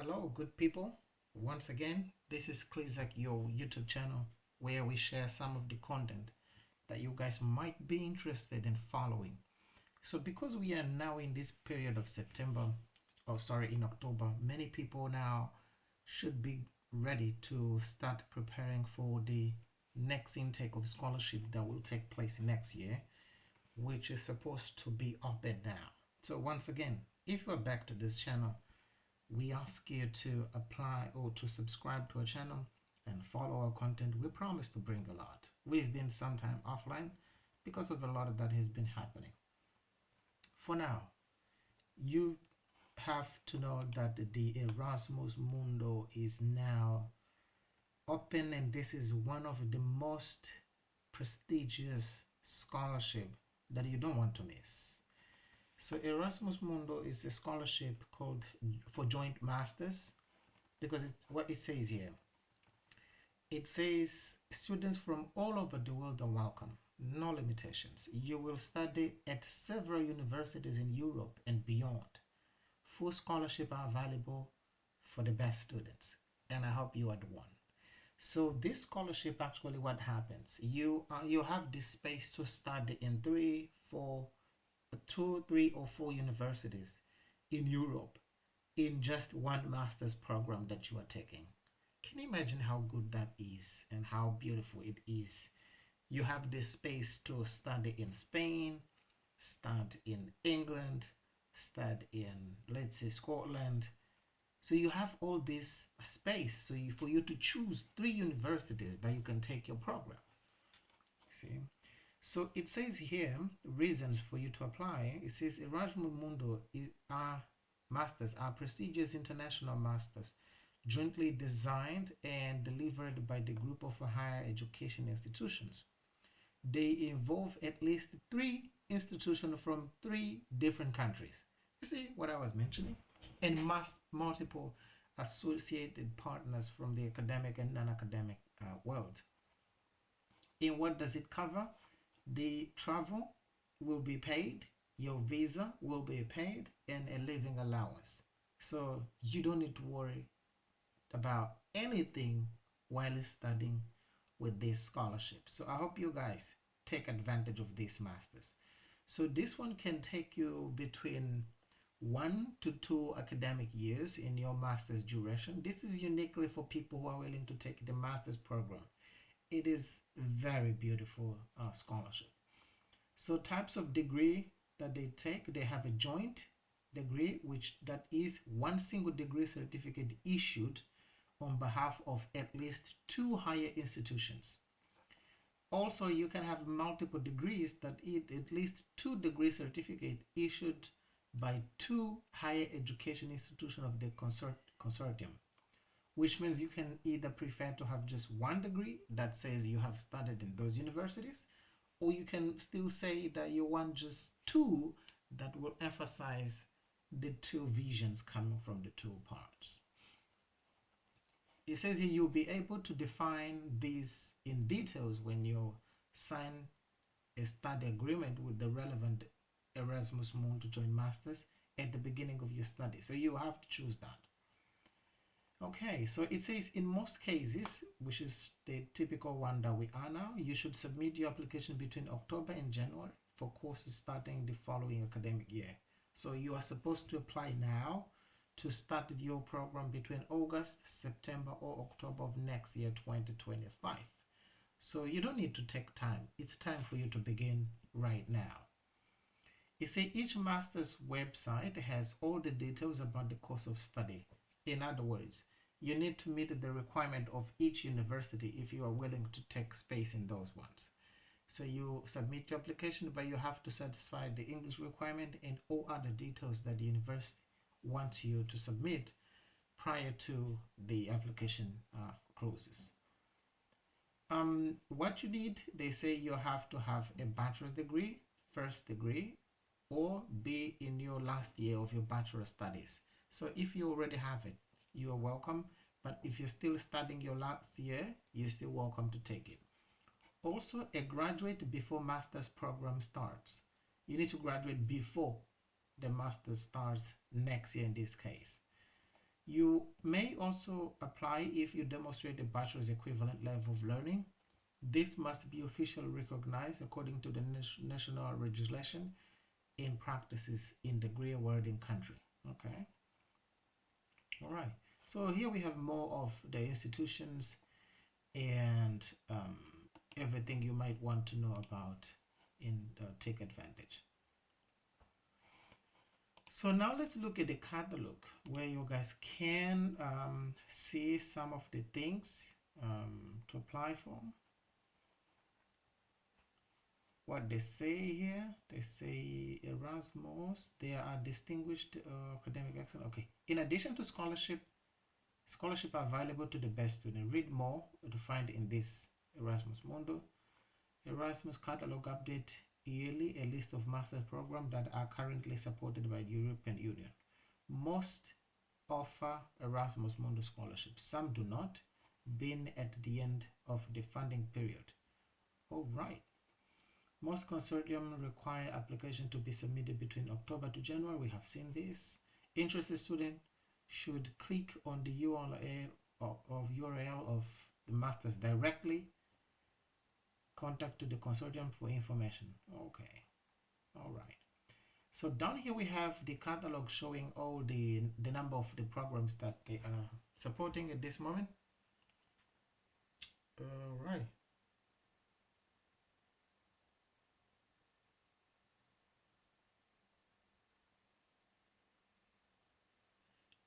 Hello, good people. Once again, this is Klizak, your YouTube channel, where we share some of the content that you guys might be interested in following. So, because we are now in this period of September, or sorry, in October, many people now should be ready to start preparing for the next intake of scholarship that will take place next year, which is supposed to be open now. So, once again, if you're back to this channel, we ask you to apply or to subscribe to our channel and follow our content. We promise to bring a lot. We've been sometime offline because of a lot of that has been happening. For now, you have to know that the Erasmus Mundo is now open, and this is one of the most prestigious scholarship that you don't want to miss. So Erasmus Mundo is a scholarship called for joint masters, because it's what it says here. It says students from all over the world are welcome, no limitations. You will study at several universities in Europe and beyond. Full scholarship are available for the best students, and I hope you are the one. So this scholarship, actually what happens, you have this space to study in two, three, or four universities in Europe in just one master's program that you are taking. Can you imagine how good that is and how beautiful it is? You have this space to study in Spain, study in England, study in, let's say, Scotland. So you have all this space for you to choose three universities that you can take your program. See? So it says here, reasons for you to apply. It says Erasmus Mundo are masters, are prestigious international masters, jointly designed and delivered by the group of higher education institutions. They involve at least three institutions from three different countries. You see what I was mentioning? And multiple associated partners from the academic and non-academic world. And what does it cover? The travel will be paid, your visa will be paid, and a living allowance. So you don't need to worry about anything while studying with this scholarship. So I hope you guys take advantage of this masters. So this one can take you between 1 to 2 academic years in your master's duration. This is uniquely for people who are willing to take the master's program. It is very beautiful scholarship. So types of degree that they take, they have a joint degree, which that is one single degree certificate issued on behalf of at least two higher institutions. Also, you can have multiple degrees that is at least two degree certificate issued by two higher education institutions of the consortium, which means you can either prefer to have just one degree that says you have studied in those universities, or you can still say that you want just two that will emphasize the two visions coming from the two parts. It says here you'll be able to define these in details when you sign a study agreement with the relevant Erasmus Mundus Joint Masters at the beginning of your study. So you have to choose that. Okay, so it says in most cases, which is the typical one that we are now, you should submit your application between October and January for courses starting the following academic year. So you are supposed to apply now to start your program between August, September, or October of next year, 2025. So you don't need to take time. It's time for you to begin right now. It says each master's website has all the details about the course of study. In other words, you need to meet the requirement of each university if you are willing to take space in those ones. So you submit your application, but you have to satisfy the English requirement and all other details that the university wants you to submit prior to the application closes. What you need, they say you have to have a bachelor's degree, first degree, or be in your last year of your bachelor studies. So if you already have it, you are welcome. But if you're still studying your last year, you're still welcome to take it. Also, a graduate before master's program starts. You need to graduate before the master's starts next year in this case. You may also apply if you demonstrate a bachelor's equivalent level of learning. This must be officially recognized according to the national legislation in practices in the degree awarding country. Okay, all right. So here we have more of the institutions and everything you might want to know about in take advantage. So now let's look at the catalog where you guys can see some of the things to apply for. What they say here, they say Erasmus, they are distinguished academic excellence. Okay, in addition to scholarship are available to the best student. Read more to find in this Erasmus Mundus. Erasmus catalog update yearly a list of master's programs that are currently supported by the European Union. Most offer Erasmus Mundus scholarships. Some do not, being at the end of the funding period. All right. Most consortium require application to be submitted between October to January. We have seen this. Interested student should click on the URL of the masters directly. Contact to the consortium for information. Okay, all right. So down here we have the catalog showing all the number of the programs that they are supporting at this moment. All right.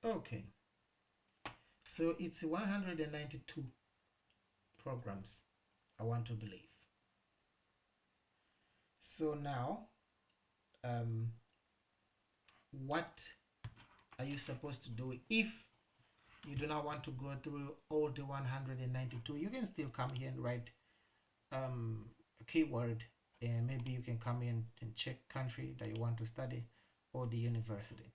Okay. So it's 192 programs, I want to believe. So now, what are you supposed to do if you do not want to go through all the 192? You can still come here and write a keyword, and maybe you can come in and check country that you want to study or the university.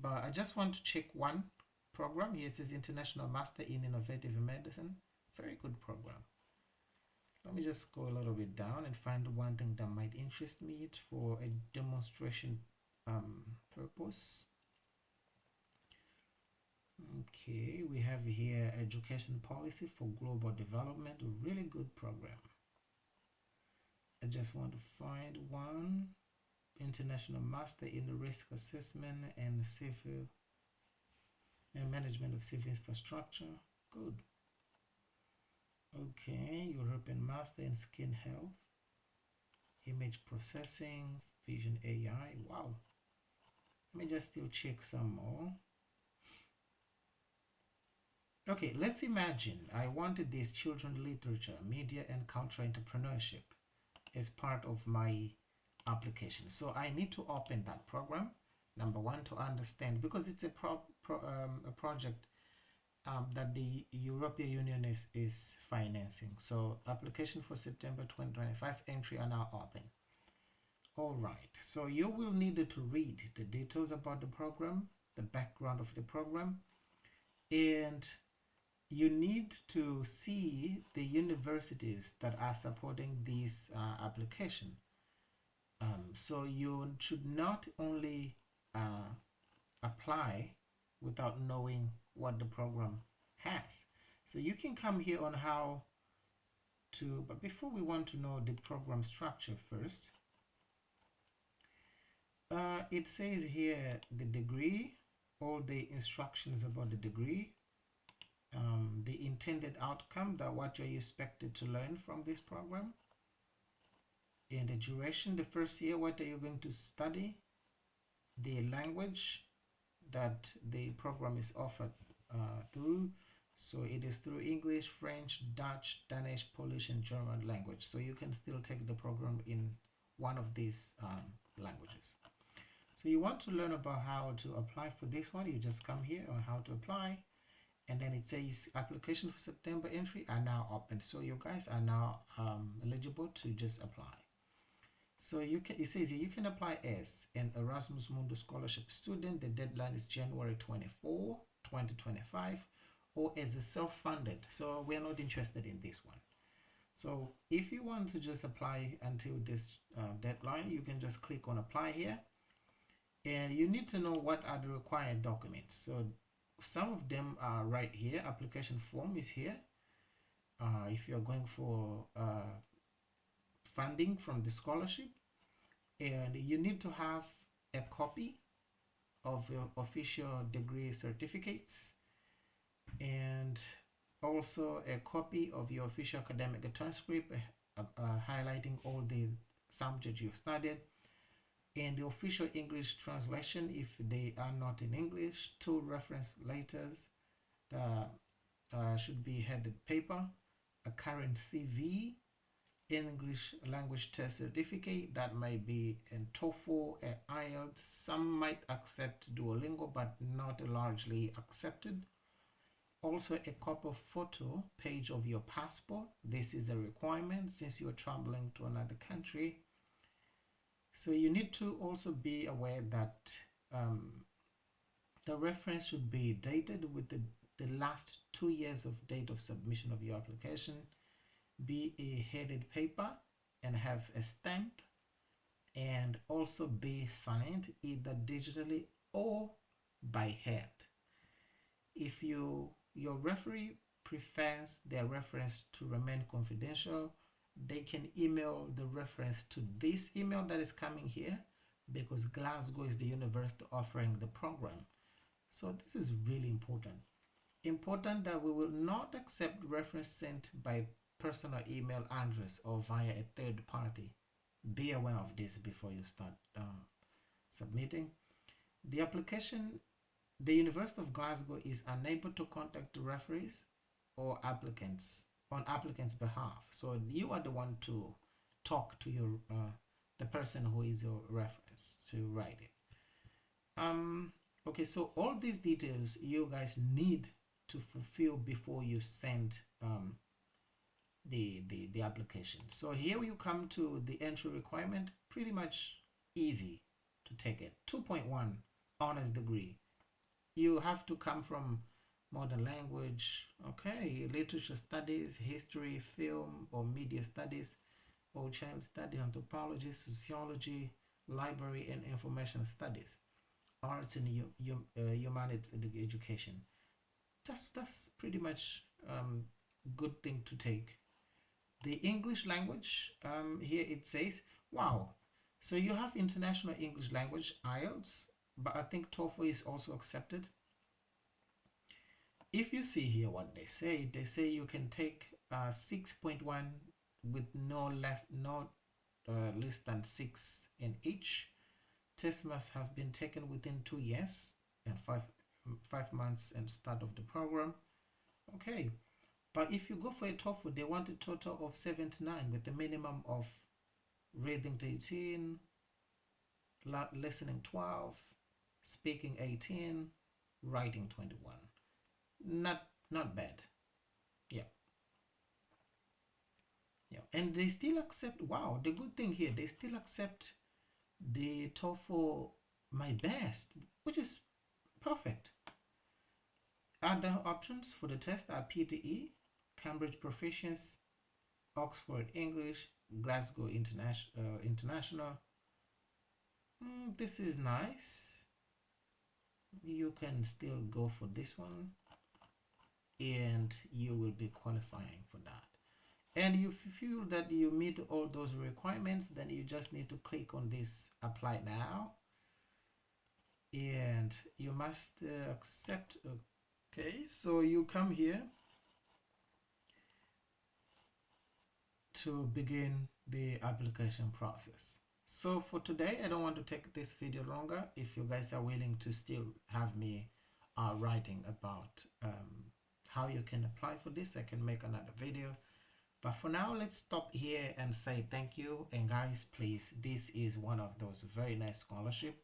But I just want to check one program. Here it says International Master in Innovative Medicine. Very good program. Let me just go a little bit down and find one thing that might interest me for a demonstration purpose. Okay, we have here Education Policy for Global Development, a really good program. I just want to find one. International Master in Risk Assessment and Civil and Management of Civil Infrastructure. Good. Okay, European Master in Skin Health, Image Processing, Vision AI. Wow. Let me just still check some more. Okay, let's imagine I wanted this children literature, media and cultural entrepreneurship as part of my application. So I need to open that program. Number one, to understand, because it's a project that the European Union is financing. So application for September 2025 entry are now open. All right, so you will need to read the details about the program, the background of the program, and you need to see the universities that are supporting this application. So you should not only apply without knowing what the program has. So you can come here on how to, but before we want to know the program structure first, it says here the degree, all the instructions about the degree, the intended outcome, that what you're expected to learn from this program, and the duration, the first year, what are you going to study, the language that the program is offered through. So it is through English, French, Dutch, Danish, Polish, and German language. So you can still take the program in one of these languages. So you want to learn about how to apply for this one, you just come here on how to apply, and then it says application for September entry are now open. So you guys are now eligible to just apply. So you can, it says here, you can apply as an Erasmus Mundus scholarship student. The deadline is January 24, 2025, or as a self-funded. So we're not interested in this one. So if you want to just apply until this deadline, you can just click on apply here. And you need to know what are the required documents. So Some of them are right here. Application form is here. If you're going for funding from the scholarship, and you need to have a copy of your official degree certificates, and also a copy of your official academic transcript, highlighting all the subjects you've studied, and the official English translation if they are not in English, 2 reference letters that should be headed paper, a current CV, English language test certificate that might be in TOEFL, IELTS. Some might accept Duolingo, but not largely accepted. Also, a copy of photo page of your passport. This is a requirement since you're traveling to another country. So you need to also be aware that the reference should be dated with the last 2 years of date of submission of your application, be a headed paper and have a stamp, and also be signed either digitally or by hand. If your referee prefers their reference to remain confidential, they can email the reference to this email that is coming here, because Glasgow is the university offering the program. So this is really important. Important that we will not accept reference sent by personal email address or via a third party. Be aware of this before you start submitting. The application, the University of Glasgow is unable to contact the referees or applicants on applicants' behalf. So you are the one to talk to your the person who is your reference to write it. Okay, so all these details you guys need to fulfill before you send the application. So here you come to the entry requirement. Pretty much easy to take it. 2.1 honors degree. You have to come from modern language, okay, literature studies, history, film or media studies, or child studies, anthropology, sociology, library and information studies, arts and humanities education. That's pretty much good thing to take. The English language, here it says, wow, so you have international English language, IELTS, but I think TOEFL is also accepted. If you see here what they say you can take 6.1 with no less than 6 in each. Test must have been taken within 2 years and 5 months and start of the program. Okay, but if you go for a TOEFL, they want a total of 79 with a minimum of reading 18, listening 12, speaking 18, writing 21. Not bad. Yeah. Yeah. And they still accept, wow, the good thing here, they still accept the TOEFL my best, which is perfect. Other options for the test are PTE, Cambridge Proficiency, Oxford English, Glasgow International. This is nice. You can still go for this one, and you will be qualifying for that. And if you feel that you meet all those requirements, then you just need to click on this apply now, and you must accept. Okay, so you come here to begin the application process. So for today, I don't want to take this video longer. If you guys are willing to still have me writing about how you can apply for this, I can make another video. But for now, let's stop here and say thank you. And guys, please, this is one of those very nice scholarship.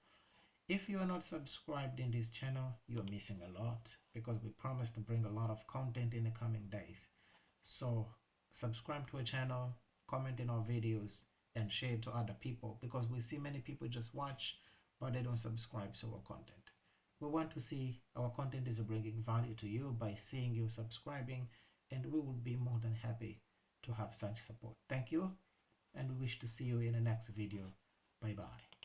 If you are not subscribed in this channel, you're missing a lot, because we promise to bring a lot of content in the coming days. So subscribe to our channel, comment in our videos, and share it to other people, because we see many people just watch but they don't subscribe to our content. We want to see our content is bringing value to you by seeing you subscribing, and we would be more than happy to have such support. Thank you, and we wish to see you in the next video. Bye bye.